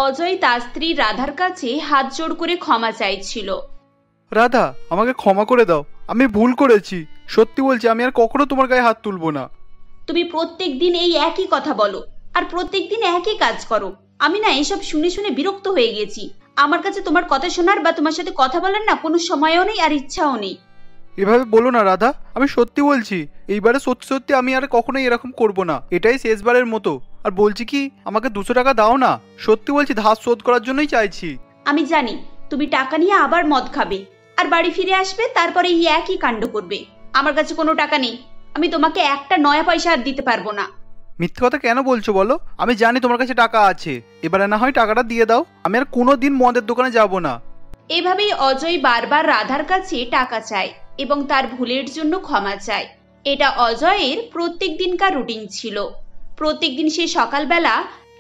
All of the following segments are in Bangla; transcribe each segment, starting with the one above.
অজয় তার স্ত্রী রাধার কাছে হাত জোড় করে ক্ষমা চাইছিল। রাধা, আমাকে ক্ষমা করে দাও, আমি ভুল করেছি। সত্যি বলছি, আমি আর কখনো তোমার গায়ে হাত তুলবো না। তুমি প্রত্যেক দিন এই একই কথা বলো আর প্রত্যেক দিন একই কাজ করো। আমি না এসব শুনে শুনে বিরক্ত হয়ে গেছি। আমার কাছে তোমার কথা শোনার বা তোমার সাথে কথা বলার না কোনো সময়ও নেই আর ইচ্ছাও নেই। এভাবে বলো না রাধা, আমি সত্যি বলছি, এইবারে সত্যি সত্যি আমি আর কখনোই এরকম করব না। এটাই শেষবারের মতো। আর বলছি কি, আমাকে 200 টাকা দাও না। সত্যি বলছি, ধার শোধ করার জন্যই চাইছি। আমি জানি তুমি টাকা নিয়ে আবার মদ খাবে আর বাড়ি ফিরে আসবে, তারপরে এই একই কাণ্ড করবে। আমার কাছে কোনো টাকা নেই, আমি তোমাকে একটা নয়া পয়সা আর দিতে পারবো না। মিথ্যে কথা কেন বলছো বলো? আমি জানি তোমার কাছে টাকা আছে। এবারে না হয় টাকাটা দিয়ে দাও, আমি আর কোনোদিন মদের দোকানে যাব না। এভাবেই অজয় বারবার রাধার কাছে টাকা চায় এবং তার ভুলের জন্য ক্ষমা চায়। এটা অজয়ের প্রত্যেক দিনকার রুটিন ছিল। প্রত্যেকদিন সে সকালবেলা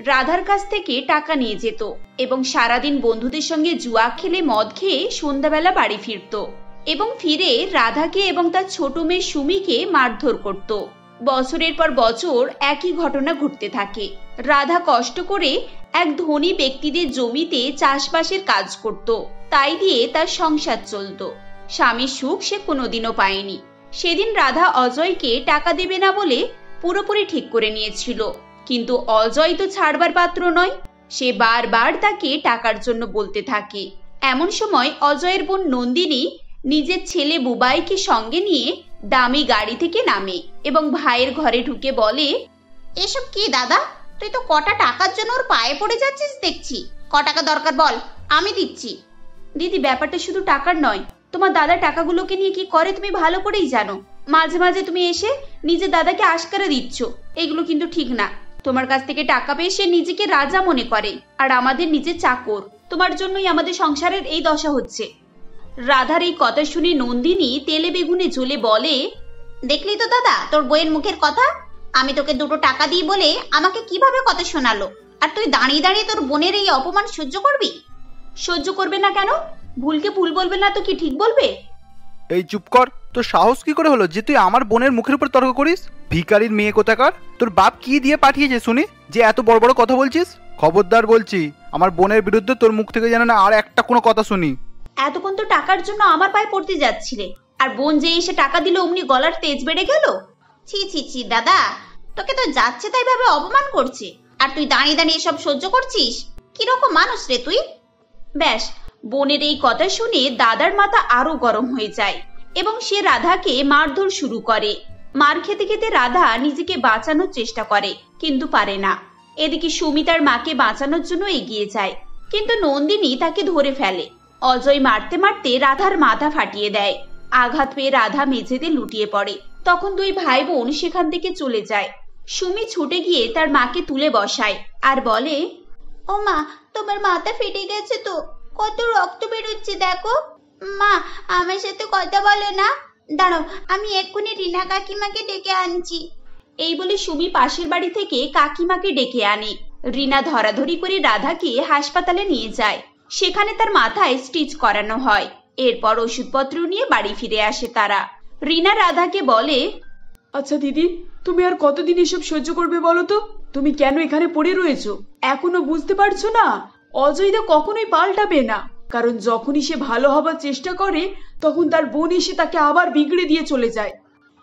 রাধার কাছ থেকে টাকা নিয়ে যেত এবং সারাদিন বন্ধুদের সঙ্গে জুয়া খেলে মদ খেয়ে সন্ধ্যাবেলা বাড়ি ফিরত এবং ফিরে রাধাকে এবং তার ছোট মেয়ে সুমিকে মারধর করত। বছরের পর বছর একই ঘটনা ঘটতে থাকে। রাধা কষ্ট করে এক ধনী ব্যক্তিদের জমিতে চাষবাসের কাজ করত, তাই দিয়ে তার সংসার চলত। স্বামীর সুখ সে কোনোদিনও পায়নি। সেদিন রাধা অজয়কে টাকা দেবে না বলে পুরোপুরি ঠিক করে নিয়েছিল, কিন্তু অজয় তো ছাড়বার পাত্র নয়। সে বারবার তাকে টাকার জন্য বলতে থাকে। এমন সময় অজয়ের বোন নন্দিনী নিজের ছেলে বুবাইকে সঙ্গে নিয়ে দামি গাড়ি থেকে নামে এবং ভাইয়ের ঘরে ঢুকে বলে, এসব কি দাদা, তুই তো কটা টাকার জন্য ওর পায়ে পড়ে যাচ্ছিস দেখছি। ক টাকা দরকার বল, আমি দিচ্ছি। দিদি, ব্যাপারটা শুধু টাকার নয়। তোমার দাদা টাকাগুলোকে নিয়ে কি করে তুমি ভালো করেই জানো। মাঝে মাঝে তুমি এসে নিজের দাদাকে আশকারা দিচ্ছ, এগুলো কিন্তু ঠিক না। তোমার কাছ থেকে টাকা পেয়ে সে নিজেকে রাজা মনে করে আর আমাদের নিজের চাকর। তোমার জন্যই আমাদের সংসারের এই দশা হচ্ছে। রাধার এই কথা শুনে নন্দিনী তেলে বেগুনে জ্বলে বলে, দেখলি তো দাদা তোর বইয়ের মুখের কথা। আমি তোকে 2 টাকা দিই বলে আমাকে কিভাবে কথা শোনালো, আর তুই দাঁড়িয়ে দাঁড়িয়ে তোর বোনের এই অপমান সহ্য করবি? সহ্য করবে না কেন? ভুলকে ভুল বলবে না তো কি ঠিক বলবে? এই চুপ কর। তোর সাহস কি করে হলো যে তুই আমার বোনের মুখের উপর তর্ক করিস? ভিখারির মেয়ে কোথাকার! তোর বাপ কি দিয়ে পাঠিয়েছে শুনি যে এত বড় বড় কথা বলছিস? খবরদার বলছি, আমার বোনের বিরুদ্ধে তোর মুখ থেকে যেন না আর একটা কোনো কথা শুনি। এতক্ষণ তো টাকার জন্য আমার পায়ে পড়তে যাচ্ছিলে, আর বোন যে এসে টাকা দিল অমনি গলার তেজ বেড়ে গেল। ছি ছি ছি দাদা, তোকে তো যাচ্ছে তাই ভাবে অপমান করছে, আর তুই দাঁড়িয়ে দাঁড়িয়ে সব সহ্য করছিস? কিরকম মানুষ রে তুই! ব্যাস, বোনের এই কথা শুনে দাদার মাথা আরো গরম হয়ে যায় এবং সে রাধাকে মারধর শুরু করে। মার খেতে খেতে রাধা নিজেকে বাঁচানোর চেষ্টা করে, কিন্তু পারে না। এদিকে সুমি তার মাকে বাঁচানোর জন্য এগিয়ে যায়, কিন্তু নন্দিনী তাকে ধরে ফেলে। অজয় মারতে মারতে রাধার মাথা ফাটিয়ে দেয়। আঘাত পেয়ে রাধা মেঝেতে লুটিয়ে পড়ে। তখন 2 ভাই বোন সেখান থেকে চলে যায়। সুমি ছুটে গিয়ে তার মাকে তুলে বসায় আর বলে, ও মা, তোমার মাথা ফেটে গেছে তো, কত রক্ত বেরোচ্ছে দেখো। মা, আমার সাথে কথা বলো না। দাঁড়াও, আমি এক্ষুনি রিনা কাকিমাকে ডেকে আনছি। এই বলে সুমি পাশের বাড়ি থেকে কাকিমাকে ডেকে আনে। রিনা ধরাধরি করে রাধাকে হাসপাতালে নিয়ে যায়। সেখানে তার মাথায় স্টিচ করানো হয়। এরপর ওষুধপত্র নিয়ে বাড়ি ফিরে আসে তারা। রিনা রাধাকে বলে, আচ্ছা দিদি, তুমি আর কতদিন এসব সহ্য করবে বলো তো? তুমি কেন এখানে পড়ে রয়েছো? এখনো বুঝতে পারছো না? অজয় দা কখনোই পাল্টাবে না, কারণ যখনই সে ভালো হবার চেষ্টা করে তখন তার বোন এসে তাকে আবার বিগড়ে দিয়ে চলে যায়।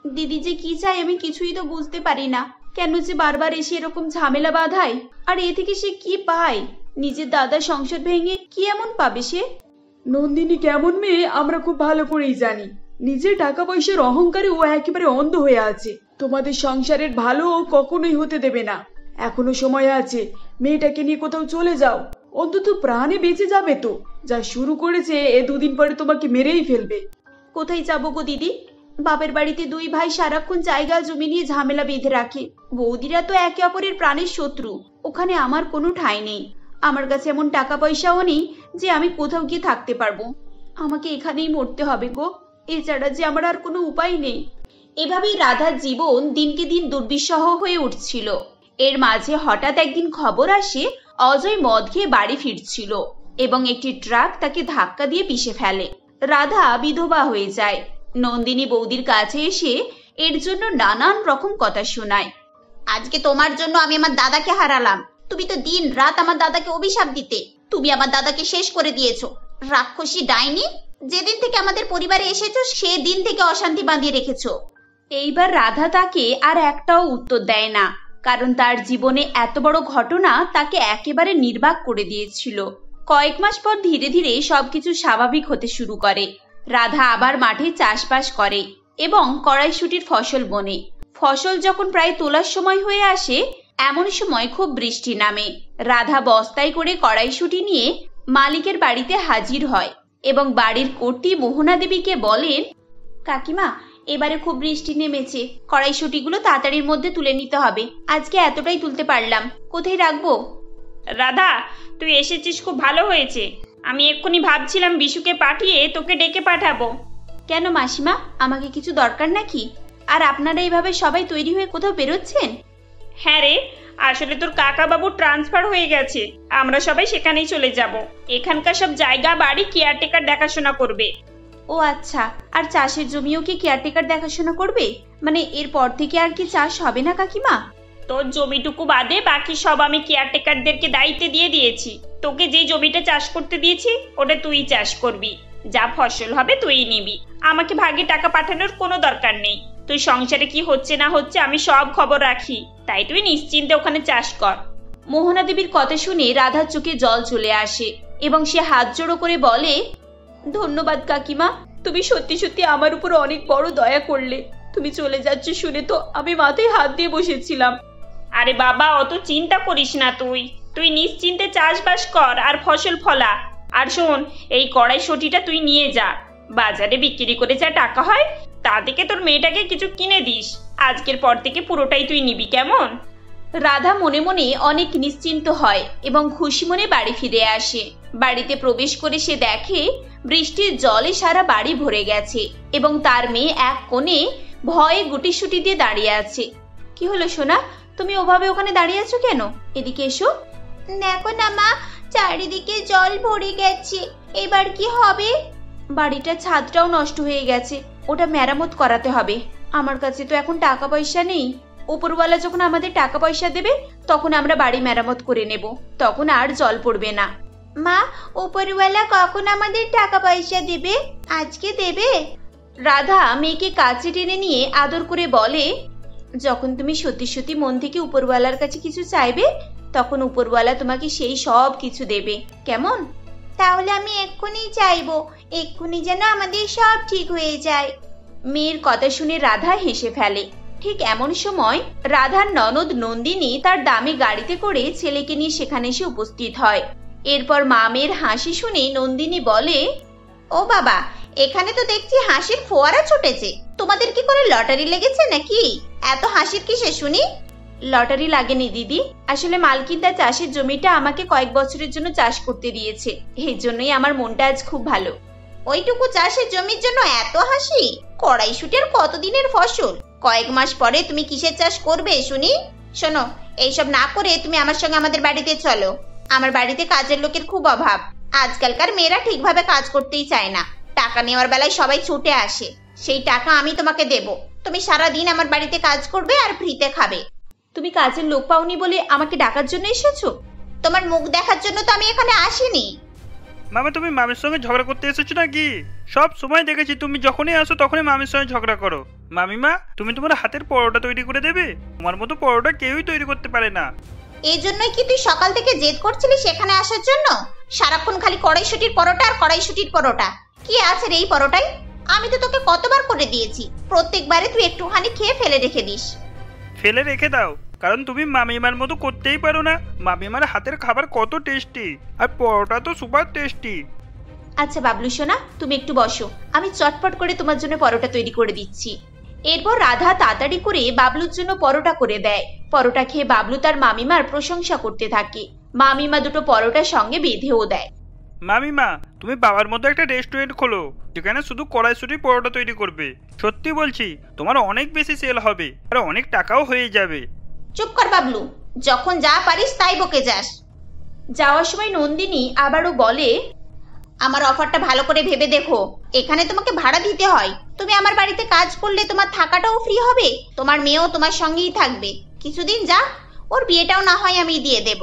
দিদি যে কি চায় আমি কিছুই তো বুঝতে পারি না। কেন যে বারবার এসে এরকম ঝামেলা বাঁধায়, আর এ থেকে সে কি পায়? নিজের দাদার সংসার ভেঙে কি এমন পাবে সে? নন্দিনী কেমন মেয়ে আমরা খুব ভালো করেই জানি। নিজের টাকা পয়সার অহংকারে ও একেবারে অন্ধ হয়ে আছে। তোমাদের সংসারের ভালো ও কখনোই হতে দেবে না। এখনো সময় আছে, মেয়েটাকে নিয়ে কোথাও চলে যাও, অন্তত প্রাণে বেঁচে যাবে তো। যা শুরু করেছে এ 2 দিন পরে তোমাকে মেরেই ফেলবে। কোথায় যাবো গো দিদি? বাপের বাড়িতে 2 ভাই সারাক্ষণ জায়গা জমি নিয়ে ঝামেলা বেঁধে রাখে। বৌদিরা তো একে অপরের প্রাণের শত্রু। ওখানে আমার কোনো ঠাঁই নেই। আমার কাছে এমন টাকা পয়সাও নেই যে আমি কোথাও গিয়ে থাকতে পারবো। আমাকে এখানেই মরতে হবে গো, এছাড়া যে আমার আর কোনো উপায় নেই। এভাবেই রাধার জীবন দিনকে দিন দুর্বিষহ হয়ে উঠছিল। এর মাঝে হঠাৎ একদিন খবর আসে অজয় মদ খেয়ে বাড়ি ফিরছিল এবং একটি ট্রাক তাকে ধাক্কা দিয়ে পিষে ফেলে। রাধা বিধবা হয়ে যায়। নন্দিনী বৌদির কাছে এসে এর জন্য নানান রকম কথা শোনায়। আজকে তোমার জন্য আমি আমার দাদাকে হারালাম, তুমি তো দিন রাত আমার দাদাকে অভিশাপ দিতে। তুমি আমার দাদাকে শেষ করে দিয়েছো। রাক্ষসী ডাইনি, যেদিন থেকে আমাদের পরিবারে এসেছো সেদিন থেকে অশান্তি বাঁধিয়ে রেখেছো। এইবার রাধা তাকে আর একটাও উত্তর দেয় না, কারণ তার জীবনে এত বড় ঘটনা তাকে একেবারে নির্বাক করে দিয়েছিল। কয়েক মাস পর ধীরে ধীরে সবকিছু স্বাভাবিক হতে শুরু করে। রাধা আবার মাঠে চাষবাস করে এবং কড়াইশুঁটির ফসল বোনে। ফসল যখন প্রায় তোলার সময় হয়ে আসে, এমন সময় খুব বৃষ্টি নামে। রাধা বস্তায় করে কড়াইশুঁটি নিয়ে মালিকের বাড়িতে হাজির হয় এবং বাড়ির কর্ত্রী মোহনা দেবীকে বলেন, কাকিমা, এবারে খুব বৃষ্টি নেমেছে, কড়াইশুঁটিগুলো তাড়াতাড়ির মধ্যে তুলে নিতে হবে। আজকে এতটাই তুলতে পারলাম, কোথায় রাখবো? রাধা, তুই এসেছিস, খুব ভালো হয়েছে। আমি এক্ষুনি ভাবছিলাম বিশুকে পাঠিয়ে তোকে ডেকে পাঠাবো। কেন মাসিমা, আমাকে কিছু দরকার নাকি? আর আপনারা এইভাবে সবাই তৈরি হয়ে কোথাও বেরোচ্ছেন? হ্যাঁ রে, আসলে তোর কাকা বাবু ট্রান্সফার হয়ে গেছে, আমরা সবাই সেখানেই চলে যাব। এখানকার সব জায়গা বাড়ি কেয়ারটেকার দেখাশোনা করবে। ও আচ্ছা, আর চাষের জমিও কি কেয়ারটেকার দেখাশোনা করবে? মানে এরপর থেকে আর কি চাষ হবে না কাকিমা? তোর জমিটুকু বাদে বাকি সব আমি কেয়ারটেকারদেরকে দায়িত্বে দিয়ে দিয়েছি। তোকে যে জমিটা চাষ করতে দিয়েছি ওটা তুই চাষ করবি, যা ফসল হবে তুই নিবি। আমাকে ভাগে টাকা পাঠানোর কোনো দরকার নেই। তুই সংসারে কি হচ্ছে না হচ্ছে আমি সব খবর রাখি, তাই তুই নিশ্চিন্তে ওখানে চাষ কর। মোহনা দেবীর কথা শুনে রাধার চোখে জল চলে আসে এবং সে হাত জোড়ো করে বলে, ধন্যবাদ কাকিমা, তুমি সত্যি সত্যি আমার উপর অনেক বড় দয়া করলে। তুমি চলে যাচ্ছ শুনে তো আমি মাথায় হাত দিয়ে বসেছিলাম। আরে বাবা, অত চিন্তা করিস না, তুই নিশ্চিন্তে চাষবাস কর আর ফসল ফলা। আর শোন, এই কড়াইশুঁটিটা তুই নিয়ে যা, বাজারে বিক্রি করে যা টাকা হয় তা থেকে তোর মেয়েটাকে কিছু কিনে দিস। আজকের পর থেকে পুরোটাই তুই নিবি, কেমন? রাধা মনে মনে অনেক নিশ্চিন্ত হয় এবং খুশি মনে বাড়ি ফিরে আসে। বাড়িতে প্রবেশ করে সে দেখে বৃষ্টির জলে সারা বাড়ি ভরে গেছে এবং তার মেয়ে এক কোণে ভয়ে গুটিসুটি দিয়ে দাঁড়িয়ে আছে। কি হলো সোনা, তুমি ওভাবে ওখানে দাঁড়িয়ে আছো কেন? এদিকে এসো। দেখো না মা, চারিদিকে জল ভরে গেছে, এবার কি হবে? বাড়িটার ছাদটাও নষ্ট হয়ে গেছে, ওটা মেরামত করাতে হবে। আমার কাছে তো এখন টাকা পয়সা নেই। উপরওয়ালা যখন আমাদের টাকা পয়সা দেবে তখন আমরা বাড়ি মেরামত করে নেব, তখন আর জল পড়বে না। মা, উপরওয়ালা কখন আমাদের টাকা পয়সা দেবে? আজকে দেবে? রাধা মেয়েকে কাছে টেনে নিয়ে আদর করে বলে, যখন তুমি সত্যি সত্যি মন থেকে উপরওয়ালার কাছে কিছু চাইবে তখন উপরওয়ালা তোমাকে সেই সব কিছু দেবে, কেমন? তাহলে আমি এক্ষুনি চাইবো, এক্ষুনি যেন আমাদের সব ঠিক হয়ে যায়। মেয়ের কথা শুনে রাধা হেসে ফেলে। ঠিক এমন সময় রাধার ননদ নন্দিনী তার দামি গাড়িতে করে ছেলেকে নিয়ে সেখানে এসে উপস্থিত হয়। এরপর মা মেয়ের হাসি শুনে নন্দিনী বলে, ও বাবা, এখানে তো দেখছি হাসির ফোয়ারা ছুটেছে। তোমাদের কি করে লটারি লেগেছে নাকি? এত হাসির কিসে শুনি? লটারি লাগেনি দিদি, আসলে মালকিন তার চাষের জমিটা আমাকে কয়েক বছরের জন্য চাষ করতে দিয়েছে, এই জন্যই আমার মনটা আজ খুব ভালো। ওইটুকু চাষের জমির জন্য এত হাসি? কড়াইশুঁটির কতদিনের ফসল, কয়েক মাস পরে তুমি কিসের চাষ করবে শুনি? শোনো, এইসব না করে তুমি আমার সঙ্গে আমাদের বাড়িতে চলো। আমার বাড়িতে কাজের লোকের খুব অভাব। আজকালকার মেয়েরা ঠিকভাবে কাজ করতেই চায় না, টাকা নেওয়ার বেলায় সবাই ছুটে আসে। সেই টাকা আমি তোমাকে দেব, তুমি সারাদিন আমার বাড়িতে কাজ করবে আর ফ্রিতে খাবে। তুমি কাজের লোক পাওনি বলে আমাকে ডাকার জন্য এসেছো? তোমার মুখ দেখার জন্য তো আমি এখানে আসিনি। মামা, তুমি মামির সঙ্গে ঝগড়া করতে এসেছো নাকি? সব সময় দেখেছি তুমি যখনই আসো তখনই মামির সঙ্গে ঝগড়া করো। মামিমা, তুমি তোমার হাতের পরোটা তৈরি করে দেবে? তোমার মতো পরোটা কেউই তৈরি করতে পারে না। এই জন্যই কি তুই সকাল থেকে জেদ করছিলি সেখানে আসার জন্য? সারাক্ষণ খালি কড়াইশুঁটির পরোটা আর কড়াইশুঁটির পরোটা। কি আছে রে এই পরোটায়? আমি তো তোকে কতবার করে দিয়েছি, প্রত্যেকবারে তুই একটুখানি খেয়ে ফেলে রেখে দিস। ফেলে রেখে দাও, কারণ তুমি মামিমার মতো করতেই পারো না। মামিমার হাতের খাবার কত টেস্টি, আর পরোটা তো সুপার টেস্টি। আচ্ছা বাবলু সোনা, তুমি একটু বসো, আমি চটপট করে তোমার জন্য পরোটা তৈরি করে দিচ্ছি। এরপর রাধা তাড়াতাড়ি করে বাবলুর জন্য পরোটা করে দেয়। পরোটা খেয়ে বাবলু তার মামিমার প্রশংসা করতে থাকে। মামিমা দুটো পরোটার সঙ্গে বেঁধেও দেয়। মামিমা, তুমি বাবার মতো একটা রেস্টুরেন্ট খোলো যেখানে শুধু কড়াইশুঁটির পরোটা তৈরি করবে। সত্যি বলছি, তোমার অনেক বেশি সেল হবে আর অনেক টাকাও হয়ে যাবে। চুপ কর বাবলু, যখন যা পারিস তাই বকে যাস। যাওয়ার সময় নন্দিনী আবারও বলে, আমার অফারটা ভালো করে ভেবে দেখো, এখানে তোমাকে ভাড়া দিতে হয়। তুমি আমার বাড়িতে কাজ করলে তোমার থাকাটাও ফ্রি হবে, তোমার মেয়েও তোমার সঙ্গেই থাকবে। কিছুদিন যা, ওর বিয়েটাও না হয় আমি দিয়ে দেব।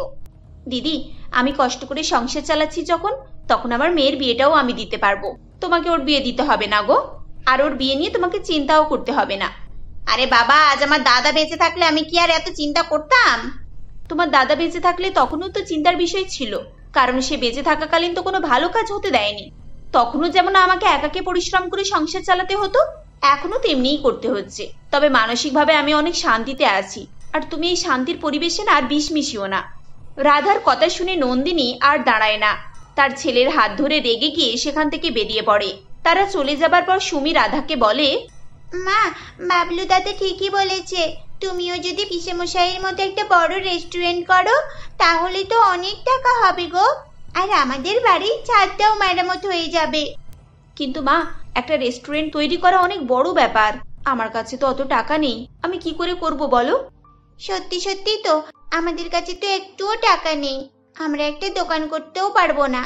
দিদি, আমি কষ্ট করে সংসার চালাচ্ছি যখন, তখন আমার মেয়ের বিয়েটাও আমি দিতে পারবো। তোমাকে ওর বিয়ে দিতে হবে না গো, আর ওর বিয়ে নিয়ে তোমাকে চিন্তাও করতে হবে না। আরে বাবা, আজ আমার দাদা বেঁচে থাকলে আমি কি আর এত চিন্তা করতাম? তোমার দাদা বেঁচে থাকলে তখনও তো চিন্তার বিষয় ছিল, কারণ সে বেঁচে থাকাকালীন তো কোনো ভালো কাজ হতে দেয়নি। তখনও যেমন আমাকে একাকে পরিশ্রম করে সংসার চালাতে হতো, এখনো তেমনিই করতে হচ্ছে। তবে মানসিকভাবে আমি অনেক শান্তিতে আছি, আর তুমি এই শান্তির পরিবেশে না আর বিষ মিশিও না। রাধার কথা শুনে নন্দিনী আর দাঁড়ায় না, তার ছেলের হাত ধরে রেগে গিয়ে সেখান থেকে বেরিয়ে পড়ে। তারা চলে যাবার পর সুমি রাধাকে বলে, মা, বাবলু দাদা ঠিকই বলেছে, তুমিও যদি পিসেমশাইয়ের মতো একটা বড় রেস্টুরেন্ট করো তাহলে তো অনেক টাকা হবে গো, আর আমাদের বাড়ির ছাদটাও মেরামত হয়ে যাবে। কিন্তু মা, একটা রেস্টুরেন্ট তৈরি করা অনেক বড় ব্যাপার, আমার কাছে তো অত টাকা নেই, আমি কি করে করব বলো? সত্যি সত্যি তো, আমাদের কাছে তো একটুও টাকা নেই, আমরা একটা দোকান করতেও পারবো না।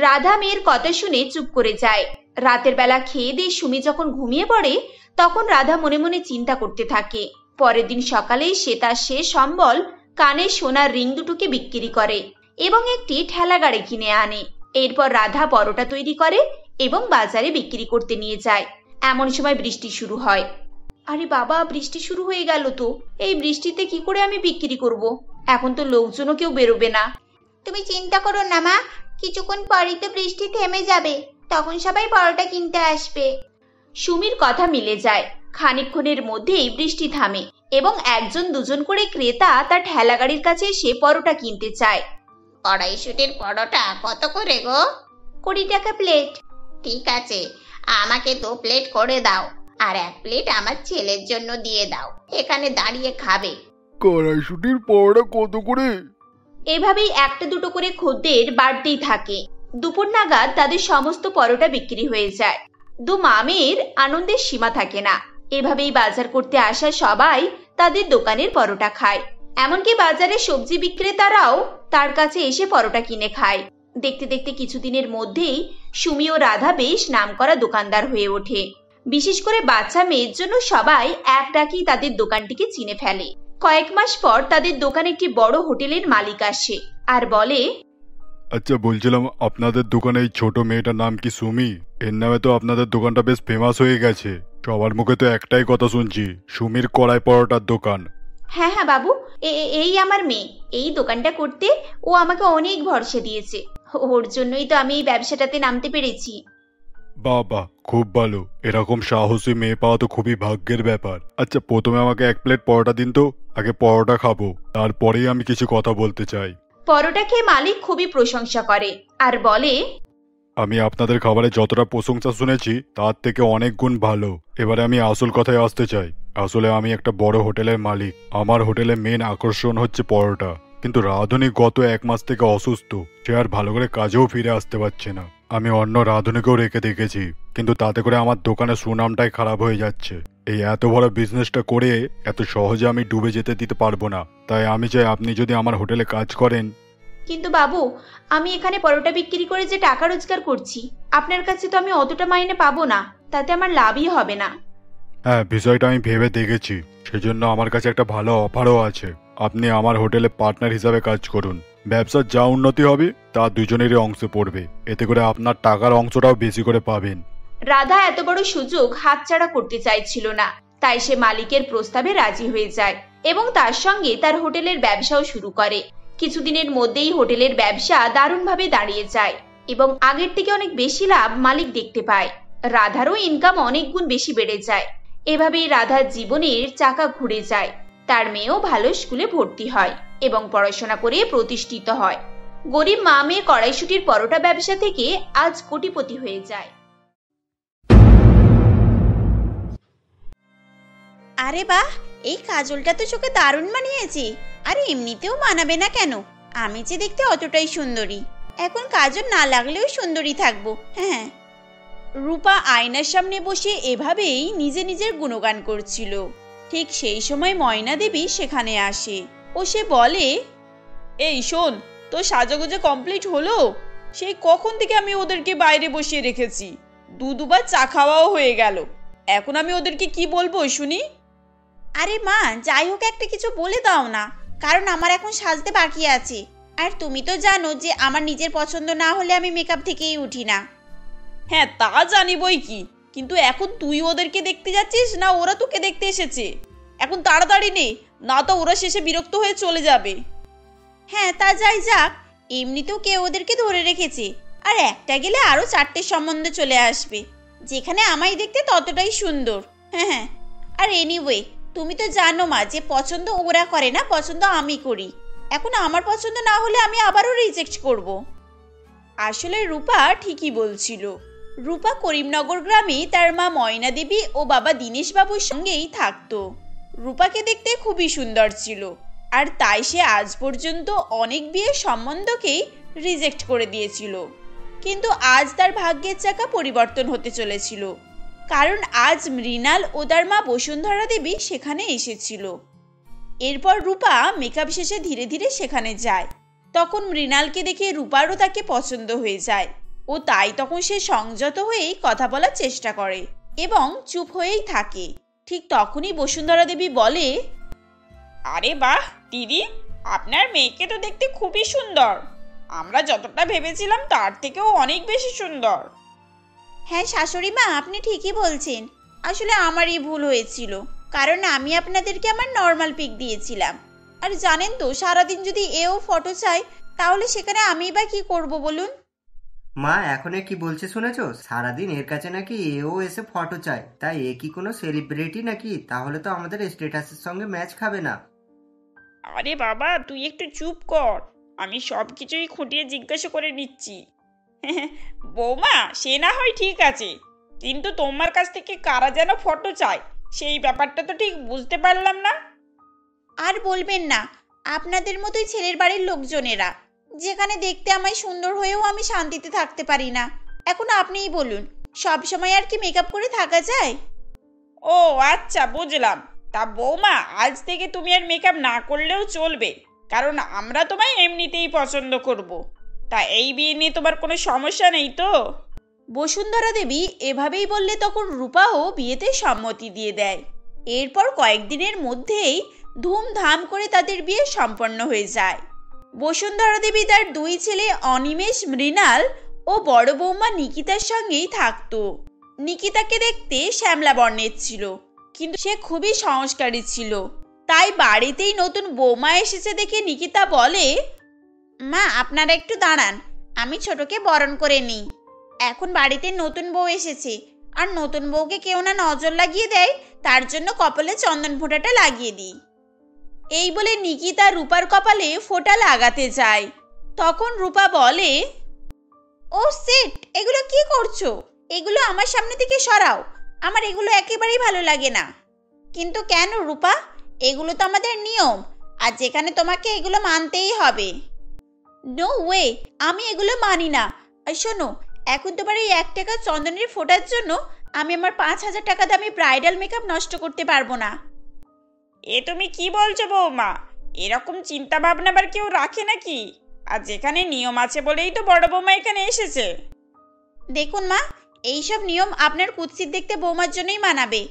রাধা মেয়ের কথা শুনে চুপ করে যায়। রাতের বেলা খেয়ে দিয়ে সুমি যখন ঘুমিয়ে পড়ে, তখন রাধা মনে মনে চিন্তা করতে থাকে। পরের দিন সকালেই সে তার শেষ সম্বল কানের সোনার রিং দুটোকে বিক্রি করে এবং একটি ঠেলা গাড়ি কিনে আনে। এরপর রাধা পরোটা তৈরি করে এবং বাজারে বিক্রি করতে নিয়ে যায়। এমন সময় বৃষ্টি শুরু হয়। আরে বাবা, বৃষ্টি শুরু হয়ে গেল তো, এই বৃষ্টিতে কি করে আমি বিক্রি করব? এখন তো লোকজনও কেউ বেরোবে না। তুমি চিন্তা করো না মা, কিছুক্ষণ পরেই তো বৃষ্টি থেমে যাবে, তখন সবাই পরোটা কিনতে আসবে। সুমির কথা মিলে যায়। খানিকক্ষণের মধ্যেই বৃষ্টি থামে এবং একজন দুজন করে ক্রেতা তার ঠেলা গাড়ির কাছে এসে পরোটা কিনতে চায়। কড়াইশুটির পরোটা কত করে গো? 20 টাকা প্লেট। ঠিক আছে, আমাকে 2 প্লেট করে দাও, আর 1 প্লেট আমার ছেলের জন্য দিয়ে দাও, এখানে দাঁড়িয়ে খাবে। কড়াইশুটির পরোটা কত করে? এভাবেই একটা দুটো করে খদ্দের বাড়তেই থাকে। দুপুর নাগাদ তাদের সমস্ত পরোটা বিক্রি হয়ে যায়। দু মামের আনন্দের সীমা থাকে না। এভাবেই বাজার করতে আসা সবাই তাদের দোকানের পরোটা খায়। এমনকি বাজারে সবজি বিক্রেতারাও তার কাছে এসে পরোটা কিনে খায়। দেখতে দেখতে কিছুদিনের মধ্যেই সুমি ও রাধা বেশ নামকরা দোকানদার হয়ে ওঠে। বিশেষ করে বাচ্চা মেয়ের জন্য সবাই এক ডাকেই তাদের দোকানটিকে চিনে ফেলে। কয়েক মাস পর তাদের দোকানে একটি বড় হোটেলের মালিক আসে আর বলে, আচ্ছা, বলছিলাম আপনাদের দোকানে এই ছোট মেয়েটার নাম কি সুমি? এর নামে তো আপনাদের দোকানটা বেশ ফেমাস হয়ে গেছে, সবার মুখে তো একটাই কথা শুনছি, সুমির কড়াই পরোটার দোকান। হ্যাঁ হ্যাঁ বাবু, এই আমার মেয়ে। এই দোকানটা করতে ও আমাকে অনেক ভরসা দিয়েছে, ওর জন্যই তো আমি এই ব্যবসাটাতে নামতে পেরেছি। বাহ বাহ, খুব ভালো, এরকম সাহসী মেয়ে পাওয়া তো খুবই ভাগ্যের ব্যাপার। আচ্ছা, প্রথমে আমাকে 1 প্লেট পরোটা দিন তো, আগে পরোটা খাবো, তারপরেই আমি কিছু কথা বলতে চাই। পরোটা খেয়ে মালিক খুবই প্রশংসা করে আর বলে, আমি আপনাদের খাবারে যতটা প্রশংসা শুনেছি তার থেকে অনেক গুণ ভালো। এবারে আমি আসল কথায় আসতে চাই। আসলে আমি একটা বড় হোটেলের মালিক, আমার হোটেলে মেন আকর্ষণ হচ্ছে পরোটা। কিন্তু রাঁধুনি গত 1 মাস থেকে অসুস্থ, সে আর ভালো করে কাজেও ফিরে আসতে পারছে না। আমি অন্য রাঁধুনিকেও রেখে দেখেছি, কিন্তু তাতে করে আমার দোকানের সুনামটাই খারাপ হয়ে যাচ্ছে। এই এত বড় বিজনেসটা করে এত সহজে আমি ডুবে যেতে দিতে পারবো না। তাই আমি চাই আপনি যদি আমার হোটেলে কাজ করেন। কিন্তু বাবু, আমি এখানে পরোটা বিক্রি করে যে টাকা রোজগার করছি, আপনার কাছে তো আমি অতটা মাইনে পাবো না, তাতে আমার লাভই হবে না। হ্যাঁ, বিষয়টা আমি ভেবে দেখেছি, সেজন্য আমার কাছে একটা ভালো অফারও আছে। আপনি আমার হোটেলে পার্টনার হিসাবে কাজ করুন। ব্যবসার যা উন্নতি হবে তা দুজনেরই অংশে পড়বে, এতে করে আপনার টাকার অংশটাও বেশি করে পাবেন। রাধা এত বড় সুযোগ হাতছাড়া করতে চাইছিল না, তাই সে মালিকের প্রস্তাবে রাজি হয়ে যায় এবং তার সঙ্গে তার হোটেলের ব্যবসাও শুরু করে। কিছুদিনের মধ্যেই হোটেলের ব্যবসা দারুণভাবে দাঁড়িয়ে যায় এবং আগের থেকে অনেক বেশি লাভ মালিক দেখতে পায়। রাধারও ইনকাম অনেক গুণ বেশি বেড়ে যায়। এভাবেই রাধার জীবনের চাকা ঘুরে যায়। তার মেয়েও ভালো স্কুলে ভর্তি হয় এবং পড়াশোনা করে প্রতিষ্ঠিত হয়। গরিব মা মেয়ে কড়াইশুটির পরোটা ব্যবসা থেকে আজ কোটিপতি হয়ে যায়। আরে বাহ, এই কাজলটা তো চোখে দারুণ মানিয়েছে, আর এমনিতেও মানাবে না কেন? আমি যে দেখতে অতটাই সুন্দরী, এখন কাজল না লাগলেও সুন্দরী থাকবো। হ্যাঁ। রূপা আয়নার সামনে বসে এভাবেই নিজে নিজের গুণগান করছিল। ঠিক সেই সময় ময়না দেবী সেখানে আসে ও সে বলে, এই শোন, তোর সাজাগোজা কমপ্লিট হলো? সেই কখন থেকে আমি ওদেরকে বাইরে বসিয়ে রেখেছি, দুবার চা খাওয়াও হয়ে গেল, এখন আমি ওদেরকে কি বলবো শুনি? আরে মা, যাই হোক একটা কিছু বলে দাও না, কারণ আমার এখন সাজতে বাকি আছে। আর তুমি তো জানো যে আমার নিজের পছন্দ না হলে আমি মেকআপ থেকেই উঠি না। হ্যাঁ তা জানি বই কি, কিন্তু এখন তুই ওদেরকে দেখতে যাচ্ছিস না ওরা তোকে দেখতে এসেছে? এখন তাড়াতাড়ি নে, না তো ওরা শেষে বিরক্ত হয়ে চলে যাবে। হ্যাঁ তা যাই যাক, এমনিতেও কেউ ওদেরকে ধরে রেখেছে, আর একটা গেলে আরো 4টে সম্বন্ধে চলে আসবে, যেখানে আমায় দেখতে ততটাই সুন্দর। হ্যাঁ হ্যাঁ, আর এনিওয়ে তুমি তো জানো মা যে পছন্দ ওরা করে না, পছন্দ আমি করি। এখন আমার পছন্দ না হলে আমি আবারও রিজেক্ট করব। আসলে রূপা ঠিকই বলছিল। রূপা করিমনগর গ্রামে তার মা ময়না দেবী ও বাবা দীনেশ বাবুর সঙ্গেই থাকতো। রূপাকে দেখতে খুবই সুন্দর ছিল, আর তাই সে আজ পর্যন্ত অনেক বিয়ের সম্বন্ধকেই রিজেক্ট করে দিয়েছিল। কিন্তু আজ তার ভাগ্যের চাকা পরিবর্তন হতে চলেছিল, কারণ আজ মৃণাল ও তার মা বসুন্ধরা দেবী সেখানে এসেছিল। এরপর রূপা মেকআপ শেষে ধীরে ধীরে সেখানে যায়। তখন মৃণালকে দেখে রূপারও তাকে পছন্দ হয়ে যায়, ও তাই তখন সে সংযত হয়েই কথা বলার চেষ্টা করে এবং চুপ হয়েই থাকে। ঠিক তখনই বসুন্ধরা দেবী বলে, আরে বাহ দিদি, আপনার মেয়েকে তো দেখতে খুবই সুন্দর। আমরা যতটা ভেবেছিলাম তার থেকেও অনেক বেশি সুন্দর। হ্যাঁ শাশুড়ি মা, আপনি ঠিকই বলছেন। আসলে আমারই ভুল হয়েছিল, কারণ আমি আপনাদেরকে আমার নর্মাল পিক দিয়েছিলাম। আর জানেন তো, সারাদিন যদি এও ফটো চাই তাহলে সেখানে আমি বা কি করব বলুন? মা এখন কি বলছে শুনেছো? সারাদিন এর কাছে নাকি এও এসে ফটো চায়, তাই এ কি কোনো সেলিব্রিটি নাকি? তাহলে তো আমাদের স্ট্যাটাসের সঙ্গে ম্যাচ খাবে না। আরে বাবা তুই একটু চুপ কর, আমি সব কিছুই খুঁটিয়ে জিজ্ঞাসা করে নিচ্ছি। বৌমা সে না হয় ঠিক আছে, কিন্তু তোমার কাছ থেকে কারা যেন ফটো চায় সেই ব্যাপারটা তো ঠিক বুঝতে পারলাম না। আর বলবেন না, আপনাদের মতোই ছেলের বাড়ির লোকজনেরা, যেখানে দেখতে আমায় সুন্দর হয়েও আমি শান্তিতে থাকতে পারি না। এখন আপনিই বলুন, সব সময় আর কি মেকআপ করে থাকা যায়? ও আচ্ছা বুঝলাম। তা বৌমা আজ থেকে তুমি আর মেকআপ না করলেও চলবে, কারণ আমরা তোমায় এমনিতেই পছন্দ করব। তা এই বিয়ে নিয়ে তোমার কোনো সমস্যা নেই তো? বসুন্ধরা দেবী এভাবেই বললে তখন রূপাও বিয়েতে সম্মতি দিয়ে দেয়। এরপর কয়েকদিনের মধ্যেই ধুমধাম করে তাদের বিয়ে সম্পন্ন হয়ে যায়। বসুন্ধরা দেবী তার 2 ছেলে অনিমেষ, মৃণাল ও বড় বৌমা নিকিতার সঙ্গেই থাকতো। নিকিতাকে দেখতে শ্যামলা বর্ণের ছিল, কিন্তু সে খুবই সংস্কারী ছিল। তাই বাড়িতেই নতুন বৌমা এসেছে দেখে নিকিতা বলে, মা আপনারা একটু দাঁড়ান, আমি ছোটকে বরণ করে নিই। এখন বাড়িতে নতুন বউ এসেছে, আর নতুন বউকে কেউ না নজর লাগিয়ে দেয়, তার জন্য কপালে চন্দন ফোঁটাটা লাগিয়ে দিই। এই বলে নিকিতা রূপার কপালে ফোঁটা লাগাতে যায়। তখন রূপা বলে, ও সেট, এগুলো কি করছো? এগুলো আমার সামনে থেকে সরাও, আমার এগুলো একেবারেই ভালো লাগে না। কিন্তু কেন রূপা? এগুলো তো আমাদের নিয়ম, আর যেখানে তোমাকে এগুলো মানতেই হবে। নো ওয়ে, আমি এগুলো মানি না। আর শোনো, এখন তোমার এই 1 টাকা চন্দনের ফোঁটার জন্য আমি আমার 5000 টাকা দামি ব্রাইডাল মেকআপ নষ্ট করতে পারবো না। এ তুমি কি বলছো বৌমা? এরকম চিন্তা ভাবনা আবার কেউ রাখে নাকি? আর যেখানে নিয়ম আছে বলেই তো বড় বৌমা এখানে এসেছে। দেখুন মা, এইসব নিয়ম আপনার কুৎসিত দেখতে বৌমার জন্যই মানাবে।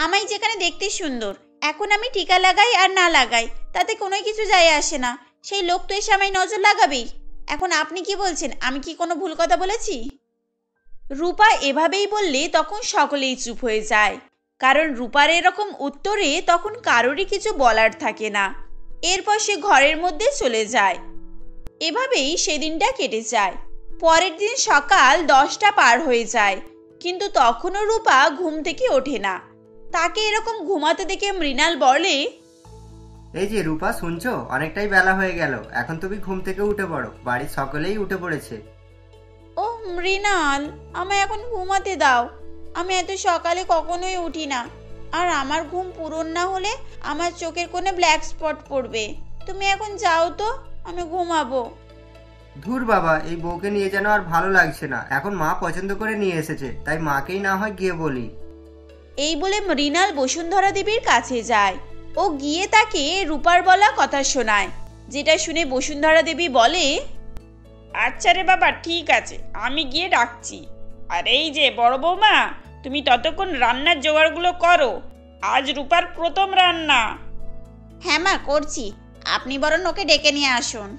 আমায় যেখানে দেখতে সুন্দর, এখন আমি টিকা লাগাই আর না লাগাই তাতে কোনো কিছু যায় আসে না। সেই লোক তো এসে আমায় নজর লাগাবেই। এখন আপনি কি বলছেন? আমি কি কোনো ভুল কথা বলেছি? রূপা এভাবেই বললে তখন সকলেই চুপ হয়ে যায়, কারণ রূপার এরকম উত্তরে তখন কারোরই কিছু বলার থাকে না। এরপর সে ঘরের মধ্যে চলে যায়। এভাবেই সেদিনটা কেটে যায়। পরের দিন সকাল 10টা পার হয়ে যায়, কিন্তু তখনও রূপা ঘুম থেকে ওঠে না। তাকে এরকম ঘুমাতে দেখে মৃণাল বলে, এই যে রূপা শুনছো, অনেকটাই বেলা হয়ে গেল, এখন তুমি ঘুম থেকে উঠে পড়ো, বাড়ির সকলেই উঠে পড়েছে। ও মৃণাল, আমায় এখন ঘুমাতে দাও। আমি এত সকালে কখনোই উঠি না, আর আমার ঘুম পূরণ না হলে আমার চোখের কোণে ব্ল্যাক স্পট পড়বে। তুমি এখন যাও তো, আমি ঘুমাবো। ধুর বাবা, এই বউকে নিয়ে যেন আর ভালো লাগছে না। এখন মা পছন্দ করে নিয়ে এসেছে, তাই মাকেই না হয় গিয়ে বলি। এই বলে মৃণাল বসুন্ধরা দেবীর কাছে যায়। ও গিয়ে তাকে রূপার বলা কথা শোনায়, যেটা শুনে বসুন্ধরা দেবী বলে, আচ্ছা রে বাবা ঠিক আছে, আমি গিয়ে ডাকছি। আর এই যে বড় বৌমা, তুমি ততক্ষণ রান্নার জোগাড়গুলো করো, আজ রূপার প্রথম রান্না। হ্যাঁ মা করছি, আপনি বরং ওকে ডেকে নিয়ে আসুন।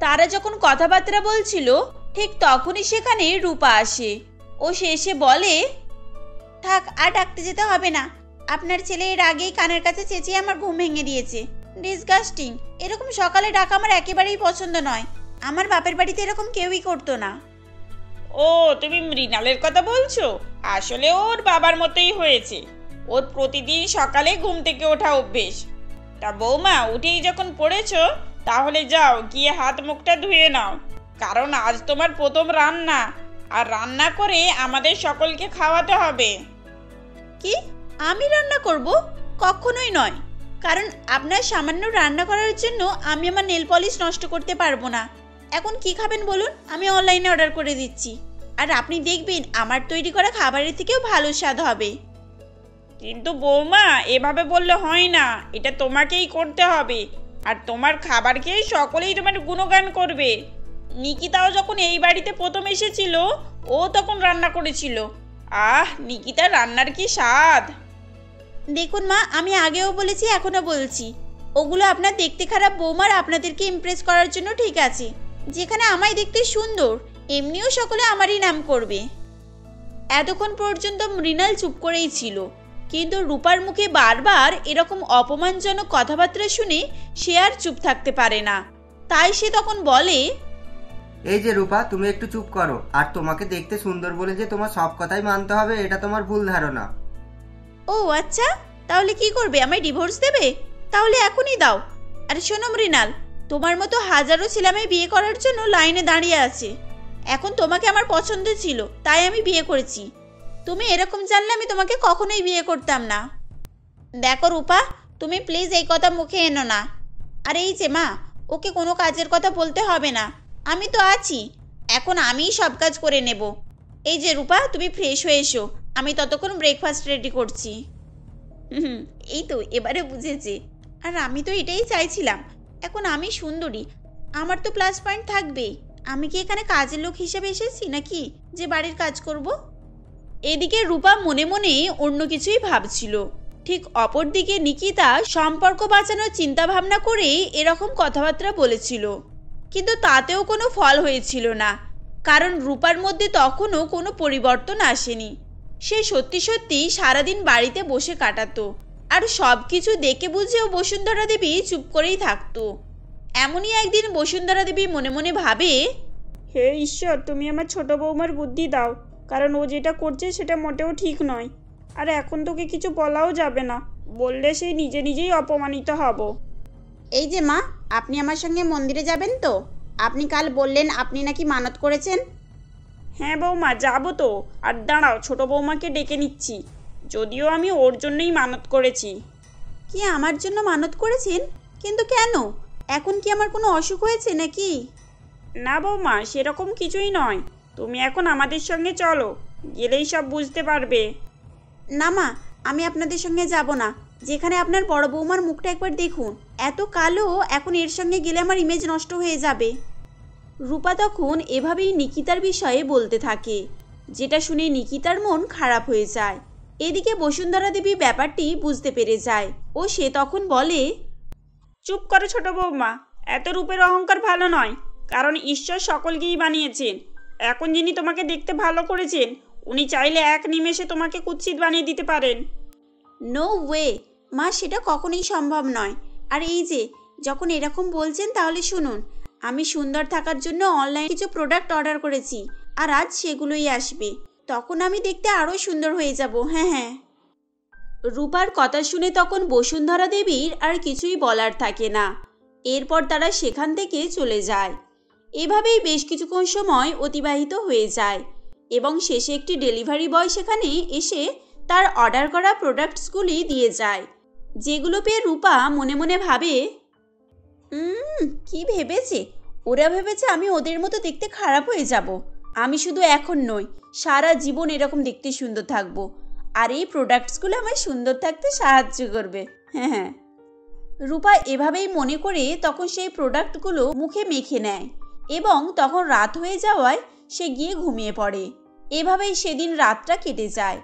তারা যখন কথাবার্তা বলছিল ঠিক তখনই সেখানে রূপা আসে। ও সে এসে বলে, থাক আর ডাকতে যেতে হবে না, আপনার ছেলে এর আগেই কানের কাছে চেঁচিয়ে আমার ঘুম ভেঙে দিয়েছে। ডিসগাস্টিং, এরকম সকালে ডাকা আমার একেবারেই পছন্দ নয়। আমার বাপের বাড়িতে এরকম কেউই করতো না। ও, তুমি মৃণালের কথা বলছো? আসলে ওর বাবার মতোই হয়েছে, ওর প্রতিদিন সকালে ঘুম থেকে ওঠা অভ্যেস। তা বৌমা, উঠেই যখন পড়েছো তাহলে যাও গিয়ে হাত মুখটা ধুয়ে নাও, কারণ আজ তোমার প্রথম রান্না, আর রান্না করে আমাদের সকলকে খাওয়াতে হবে। কি, আমি রান্না করব? কখনোই নয়, কারণ আপনার সামান্য রান্না করার জন্য আমি আমার নেল পলিশ নষ্ট করতে পারবো না। এখন কি খাবেন বলুন, আমি অনলাইনে অর্ডার করে দিচ্ছি, আর আপনি দেখবেন আমার তৈরি করা খাবারের থেকেও ভালো স্বাদ হবে। কিন্তু বৌমা, এভাবে বললে হয় না, এটা তোমাকেই করতে হবে, আর তোমার খাবার খেয়ে সকলেই তোমার গুণগান করবে। নিকিতাও যখন এই বাড়িতে প্রথম এসেছিল ও তখন রান্না করেছিল। আহ, নিকিতার রান্নার কি স্বাদ! দেখুন মা, আমি আগেও বলেছি এখনো বলছি, ওগুলো আপনার দেখতে খারাপ বৌমার আপনাদেরকে ইমপ্রেস করার জন্য ঠিক আছে। যেখানে আমায় দেখতে সুন্দর, এমনিও সকলে আমারই নাম করবে। এতক্ষণ পর্যন্ত মৃণাল চুপ করেই ছিল, কিন্তু রূপার মুখে বারবার এরকম অপমানজনক কথাবার্তা শুনে সে আর চুপ থাকতে পারে না। তাই সে তখন বলে, এই যে রূপা, তুমি একটু চুপ করো। আর তোমাকে দেখতে সুন্দর বলে যে তোমার সব কথাই মানতে হবে, এটা তোমার ভুল ধারণা। ও আচ্ছা, তাহলে কি করবে, আমায় ডিভোর্স দেবে? তাহলে এখনই দাও। আরে শোনো মৃণাল, তোমার মতো হাজারো ছেলেমেয়ে বিয়ে করার জন্য লাইনে দাঁড়িয়ে আছে। এখন তোমাকে আমার পছন্দ ছিল, তাই আমি বিয়ে করেছি। তুমি এরকম জানলে আমি তোমাকে কখনোই বিয়ে করতাম না। দেখো রূপা, তুমি প্লিজ এই কথা মুখে এনো না। আর এই যে মা, ওকে কোনো কাজের কথা বলতে হবে না, আমি তো আছি, এখন আমিই সব কাজ করে নেব। এই যে রূপা, তুমি ফ্রেশ হয়ে এসো, আমি ততক্ষণ ব্রেকফাস্ট রেডি করছি। এই তো এবারে বুঝেছে। আর আমি তো এটাই চাইছিলাম, এখন আমি সুন্দরী, আমার তো প্লাস পয়েন্ট থাকবেই। আমি কি এখানে কাজের লোক হিসেবে এসেছি নাকি যে বাড়ির কাজ করব? এদিকে রূপা মনে মনে অন্য কিছুই ভাবছিল। ঠিক অপরদিকে নিকিতা সম্পর্ক বাঁচানোর চিন্তা ভাবনা করেই এরকম কথাবার্তা বলেছিল, কিন্তু তাতেও কোনো ফল হয়েছিল না, কারণ রূপার মধ্যে তখনও কোনো পরিবর্তন আসেনি। সে সত্যি সত্যি সারাদিন বাড়িতে বসে কাটাতো, আর সব কিছু দেখে বুঝেও বসুন্ধরা দেবী চুপ করেই থাকতো। এমনই একদিন বসুন্ধরা দেবী মনে মনে ভাবে, হে ঈশ্বর, তুমি আমার ছোট বৌমার বুদ্ধি দাও, কারণ ও যেটা করছে সেটা মোটেও ঠিক নয়। আর এখন তোকে কিছু বলাও যাবে না, বললে সেই নিজে নিজেই অপমানিত হব। এই যে মা, আপনি আমার সঙ্গে মন্দিরে যাবেন তো? আপনি কাল বললেন আপনি নাকি মানত করেছেন। হ্যাঁ বৌমা, যাবো তো। আর দাঁড়াও, ছোট বৌমাকে ডেকে নিচ্ছি, যদিও আমি ওর জন্যই মানত করেছি। কি আমার জন্য মানত করেছেন? কিন্তু কেন? এখন কি আমার কোনো অসুখ হয়েছে নাকি? না বৌমা, সেরকম কিছুই নয়, তুমি এখন আমাদের সঙ্গে চলো, গেলেই সব বুঝতে পারবে। না মা, আমি আপনাদের সঙ্গে যাব না। যেখানে আপনার বড় বৌমার মুখটা একবার দেখুন, এত কালো, এখন এর সঙ্গে গেলে আমার ইমেজ নষ্ট হয়ে যাবে। রূপা তখন এভাবেই নিকিতার বিষয়ে বলতে থাকে, যেটা শুনে নিকিতার মন খারাপ হয়ে যায়। এদিকে বসুন্ধরা দেবী ব্যাপারটি বুঝতে পেরে যায় ও সে তখন বলে, চুপ করো ছোট বৌমা, এত রূপের অহংকার ভালো নয়, কারণ ঈশ্বর সকলকেই বানিয়েছেন। এখন যিনি তোমাকে দেখতে ভালো করেছেন, উনি চাইলে এক নিমেষে তোমাকে কুৎসিত বানিয়ে দিতে পারেন। নো ওয়ে মা, সেটা কখনোই সম্ভব নয়। আর এই যে যখন এরকম বলছেন, তাহলে শুনুন, আমি সুন্দর থাকার জন্য অনলাইনে কিছু প্রোডাক্ট অর্ডার করেছি, আর আজ সেগুলোই আসবে। তখন আমি দেখতে আরও সুন্দর হয়ে যাব। হ্যাঁ হ্যাঁ। রূপার কথা শুনে তখন বসুন্ধরা দেবীর আর কিছুই বলার থাকে না। এরপর তারা সেখান থেকে চলে যায়। এভাবেই বেশ কিছুক্ষণ সময় অতিবাহিত হয়ে যায় এবং শেষে একটি ডেলিভারি বয় সেখানে এসে তার অর্ডার করা প্রোডাক্টসগুলি দিয়ে যায়, যেগুলো পেয়ে রূপা মনে মনে ভাবে, কি ভেবেছে ওরা? ভেবেছে আমি ওদের মতো দেখতে খারাপ হয়ে যাব। আমি শুধু এখন নই, সারা জীবন এরকম দেখতে সুন্দর থাকবো, আর এই প্রোডাক্টসগুলো আমায় সুন্দর থাকতে সাহায্য করবে। হ্যাঁ হ্যাঁ। রূপা এভাবেই মনে করে তখন সেই প্রোডাক্টগুলো মুখে মেখে নেয় এবং তখন রাত হয়ে যাওয়ায় সে গিয়ে ঘুমিয়ে পড়ে। এভাবেই সেদিন রাতটা কেটে যায়।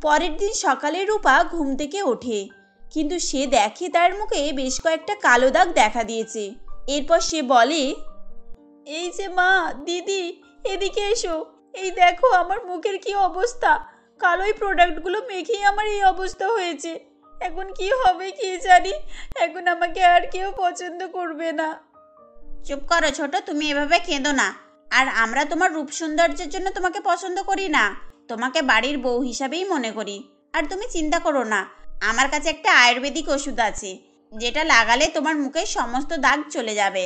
পরের দিন সকালে রূপা ঘুম থেকে ওঠে, কিন্তু সে দেখে তার মুখে বেশ কয়েকটা কালো দাগ দেখা দিয়েছে। এরপর সে বলে, এই যে মা, দিদি, এদিকে এসো। এই দেখো আমার মুখের কি অবস্থা, কালোই প্রোডাক্টগুলো মেখেই আমার এই অবস্থা হয়েছে। এখন কি হবে কি জানি, এখন আমাকে আর কেউ পছন্দ করবে না। চুপ করো ছোট, তুমি এভাবে কেঁদো না। আর আমরা তোমার রূপ সৌন্দর্যের জন্য তোমাকে পছন্দ করি না, তোমাকে বাড়ির বউ হিসাবেই মনে করি। আর তুমি চিন্তা করো না, আমার কাছে একটা আয়ুর্বেদিক ওষুধ আছে, যেটা লাগালে তোমার মুখের সমস্ত দাগ চলে যাবে।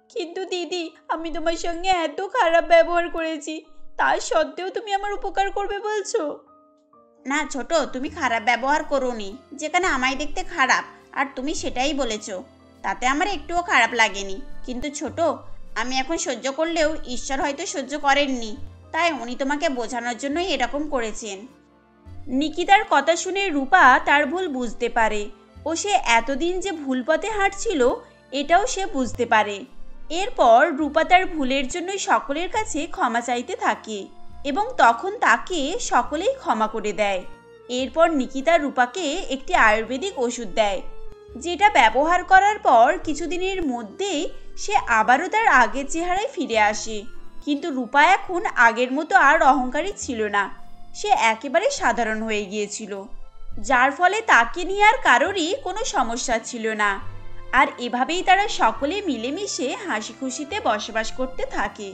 কিন্তু দিদি, আমি তোমার সঙ্গে এত খারাপ ব্যবহার করেছি, তার সত্ত্বেও তুমি আমার উপকার করবে বলছো? না ছোট, তুমি খারাপ ব্যবহার করোনি, যেখানে আমায় দেখতে খারাপ আর তুমি সেটাই বলেছো, তাতে আমার একটুও খারাপ লাগেনি। কিন্তু ছোট, আমি এখন সহ্য করলেও ঈশ্বর হয়তো সহ্য করেননি, তাই উনি তোমাকে বোঝানোর জন্যই এরকম করেছেন। নিকিতার কথা শুনে রূপা তার ভুল বুঝতে পারে ও সে এতদিন যে ভুল পথে হাঁটছিল এটাও সে বুঝতে পারে। এরপর রূপা তার ভুলের জন্যই সকলের কাছে ক্ষমা চাইতে থাকে এবং তখন তাকে সকলেই ক্ষমা করে দেয়। এরপর নিকিতা রূপাকে একটি আয়ুর্বেদিক ওষুধ দেয়, যেটা ব্যবহার করার পর কিছুদিনের মধ্যেই সে আবারও তার আগের চেহারায় ফিরে আসে। কিন্তু রূপা এখন আগের মতো আর অহংকারী ছিল না, সে একেবারে সাধারণ হয়ে গিয়েছিল, যার ফলে তাকে নিয়ে আর কারোরই কোনো সমস্যা ছিল না। আর এভাবেই তারা সকলে মিলেমিশে হাসি খুশিতে বসবাস করতে থাকে।